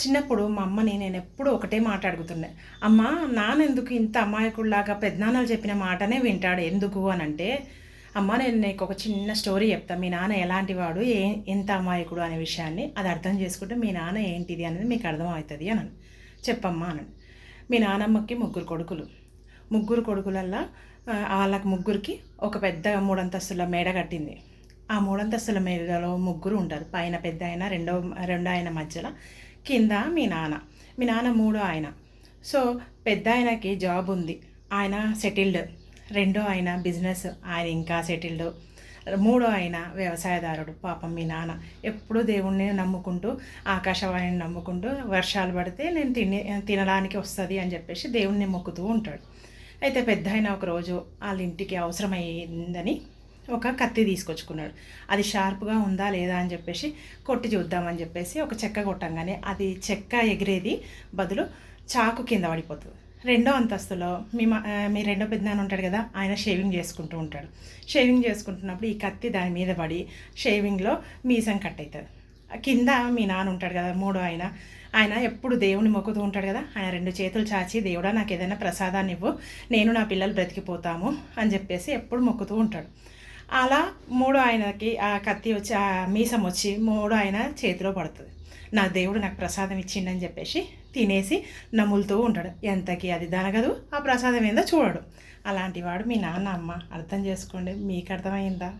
చిన్నప్పుడు మా అమ్మని నేను ఎప్పుడూ ఒకటే మాట అడుగుతుండే. అమ్మ, నాన్నెందుకు ఇంత అమాయకుడిలాగా పెద్దనాన్నలు చెప్పిన మాటనే వింటాడు ఎందుకు అనంటే, అమ్మ నేను నీకొక చిన్న స్టోరీ చెప్తా. మీ నాన్న ఎలాంటి వాడు, ఎంత అమాయకుడు అనే విషయాన్ని అది అర్థం చేసుకుంటే మీ నాన్న ఏంటిది అనేది మీకు అర్థమవుతుంది అన్నాను. చెప్పమ్మా అన్నాను. మీ నానమ్మకి ముగ్గురు కొడుకులు. ముగ్గురు కొడుకులల్లా వాళ్ళకి ముగ్గురికి ఒక పెద్ద మూడంతస్తుల మేడ కట్టింది. ఆ మూడంతస్తుల మేడలో ముగ్గురు ఉంటారు. పైన పెద్ద ఆయన, రెండో ఆయన మధ్యలో, కింద మీ నాన్న మూడో ఆయన. సో పెద్ద ఆయనకి జాబ్ ఉంది, ఆయన సెటిల్డ్. రెండో ఆయన బిజినెస్, ఆయన ఇంకా సెటిల్డ్. మూడో ఆయన వ్యవసాయదారుడు. పాపం మీ నాన్న ఎప్పుడూ దేవుణ్ణి నమ్ముకుంటూ, ఆకాశవాణిని నమ్ముకుంటూ, వర్షాలు పడితే నేను తినడానికి వస్తుంది అని చెప్పేసి దేవుణ్ణి మొక్కుతూ ఉంటాడు. అయితే పెద్ద ఆయన ఒకరోజు వాళ్ళ ఇంటికి అవసరమైందని ఒక కత్తి తీసుకొచ్చుకున్నాడు. అది షార్ప్గా ఉందా లేదా అని చెప్పేసి కొట్టి చూద్దామని చెప్పేసి ఒక చెక్క కొట్టంగానే అది చెక్క ఎగిరేది బదులు చాకు కింద పడిపోతుంది. రెండో అంతస్తులో మీ రెండో పెద్దనాన్న ఉంటాడు కదా, ఆయన షేవింగ్ చేసుకుంటూ ఉంటాడు. షేవింగ్ చేసుకుంటున్నప్పుడు ఈ కత్తి దాని మీద పడి షేవింగ్లో మీసం కట్ అవుతుంది. కింద మీ నాన్న ఉంటాడు కదా, మూడో ఆయన ఎప్పుడు దేవుని మొక్కుతూ ఉంటాడు కదా, ఆయన రెండు చేతులు చాచి దేవుడా నాకు ఏదైనా ప్రసాదాన్ని ఇవ్వు, నేను నా పిల్లలు బ్రతికిపోతాము అని చెప్పేసి ఎప్పుడు మొక్కుతూ ఉంటాడు. అలా మూడో ఆయనకి ఆ కత్తి వచ్చి, ఆ మీసం వచ్చి మూడో ఆయన చేతిలో పడుతుంది. నా దేవుడు నాకు ప్రసాదం ఇచ్చిండని చెప్పేసి తినేసి నములుతూ ఉంటాడు. ఎంతకి అది దనగదు, ఆ ప్రసాదం ఏందో చూడడు. అలాంటి వాడు మీ నాన్న. అమ్మ, అర్థం చేసుకోండి. మీకు అర్థమైందా?